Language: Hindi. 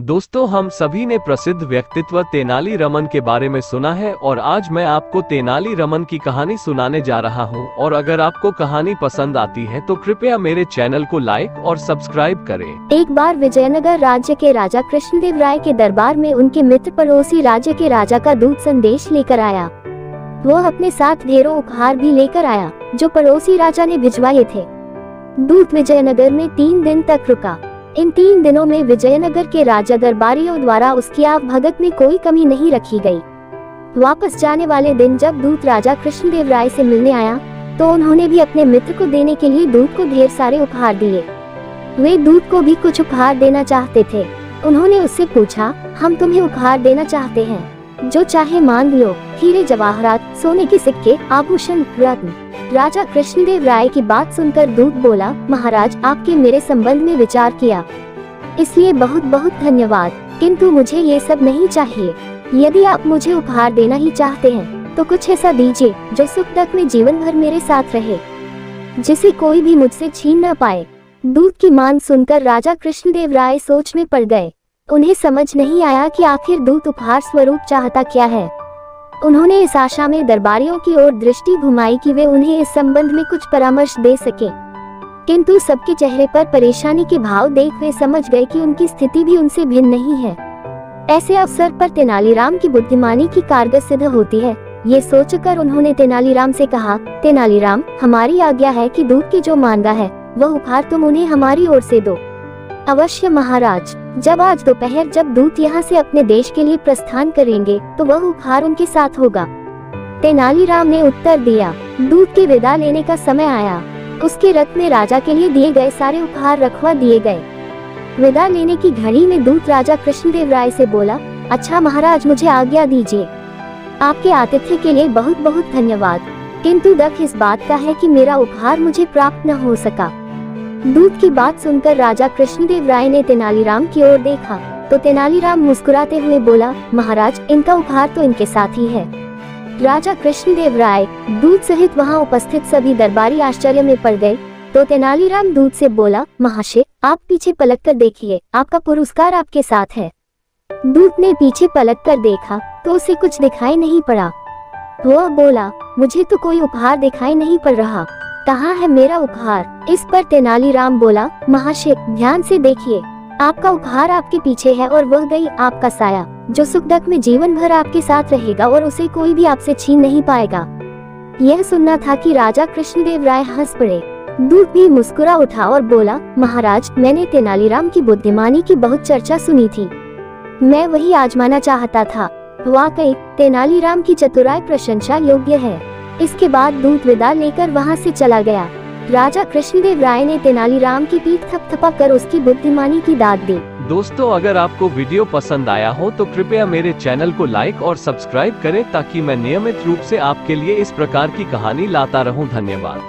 दोस्तों, हम सभी ने प्रसिद्ध व्यक्तित्व तेनाली रमन के बारे में सुना है और आज मैं आपको तेनाली रमन की कहानी सुनाने जा रहा हूं। और अगर आपको कहानी पसंद आती है तो कृपया मेरे चैनल को लाइक और सब्सक्राइब करें। एक बार विजयनगर राज्य के राजा कृष्णदेव राय के दरबार में उनके मित्र पड़ोसी राज्य के राजा का दूत संदेश लेकर आया। वह अपने साथ ढेरों उपहार भी लेकर आया जो पड़ोसी राजा ने भिजवाए थे। दूत विजयनगर में 3 दिन तक रुका। इन 3 दिनों में विजयनगर के राजा दरबारियों द्वारा उसकी आवभगत में कोई कमी नहीं रखी गई। वापस जाने वाले दिन जब दूत राजा कृष्णदेव राय से मिलने आया तो उन्होंने भी अपने मित्र को देने के लिए दूत को ढेर सारे उपहार दिए। वे दूत को भी कुछ उपहार देना चाहते थे। उन्होंने उससे पूछा, हम तुम्हें उपहार देना चाहते हैं, जो चाहे मांग लो, हीरे जवाहरात, सोने के सिक्के, आभूषण, रत्न। राजा कृष्णदेव राय की बात सुनकर दूत बोला, महाराज, आपके मेरे संबंध में विचार किया, इसलिए बहुत बहुत धन्यवाद, किंतु मुझे ये सब नहीं चाहिए। यदि आप मुझे उपहार देना ही चाहते हैं तो कुछ ऐसा दीजिए जो सुख दुख में जीवन भर मेरे साथ रहे, जिसे कोई भी मुझसे छीन न पाए। दूत की मांग सुनकर राजा कृष्णदेव राय सोच में पड़ गए। उन्हें समझ नहीं आया कि आखिर दूत उपहार स्वरूप चाहता क्या है। उन्होंने इस आशा में दरबारियों की ओर दृष्टि घुमाई कि वे उन्हें इस संबंध में कुछ परामर्श दे सके, किंतु सबके चेहरे पर परेशानी के भाव देख वे समझ गए कि उनकी स्थिति भी उनसे भिन्न नहीं है। ऐसे अवसर पर तेनालीराम की बुद्धिमानी की कारगर सिद्ध होती है। ये सोचकर उन्होंने तेनालीराम से कहा, तेनालीराम, हमारी आज्ञा है कि दूत की जो मांगा है वह उपहार तुम उन्हें हमारी ओर से दो। अवश्य महाराज। जब आज दोपहर जब दूत यहाँ से अपने देश के लिए प्रस्थान करेंगे तो वह उपहार उनके साथ होगा। तेनालीराम ने उत्तर दिया। दूत के विदा लेने का समय आया। उसके रथ में राजा के लिए दिए गए सारे उपहार रखवा दिए गए। विदा लेने की घड़ी में दूत राजा कृष्णदेव राय से बोला, अच्छा महाराज, मुझे आज्ञा दीजिए। आपके आतिथ्य के लिए बहुत बहुत धन्यवाद, किंतु दुख इस बात का है कि मेरा उपहार मुझे प्राप्त न हो सका। दूत की बात सुनकर राजा कृष्णदेव राय ने तेनालीराम की ओर देखा तो तेनालीराम मुस्कुराते हुए बोला, महाराज, इनका उपहार तो इनके साथ ही है। राजा कृष्णदेव राय, दूत सहित वहां उपस्थित सभी दरबारी आश्चर्य में पड़ गए। तो तेनालीराम दूत से बोला, महाशय, आप पीछे पलट कर देखिए, आपका पुरस्कार आपके साथ है। दूत ने पीछे पलट कर देखा तो उसे कुछ दिखाई नहीं पड़ा। वह बोला, मुझे तो कोई उपहार दिखाई नहीं पड़ रहा, कहाँ है मेरा उपहार? इस पर तेनालीराम बोला, महाशय, ध्यान से देखिए, आपका उपहार आपके पीछे है और वह गई आपका साया, जो सुख दुख में जीवन भर आपके साथ रहेगा और उसे कोई भी आपसे छीन नहीं पाएगा। यह सुनना था कि राजा कृष्णदेव राय हंस पड़े। दूत भी मुस्कुरा उठा और बोला, महाराज, मैंने तेनालीराम की बुद्धिमानी की बहुत चर्चा सुनी थी, मैं वही आजमाना चाहता था। वाकई तेनालीराम की चतुराई प्रशंसा योग्य है। इसके बाद दूत विदा लेकर वहां से चला गया। राजा कृष्णदेव राय ने तेनालीराम की पीठ थपथपा कर उसकी बुद्धिमानी की दाद दी। दोस्तों, अगर आपको वीडियो पसंद आया हो तो कृपया मेरे चैनल को लाइक और सब्सक्राइब करें ताकि मैं नियमित रूप से आपके लिए इस प्रकार की कहानी लाता रहूं। धन्यवाद।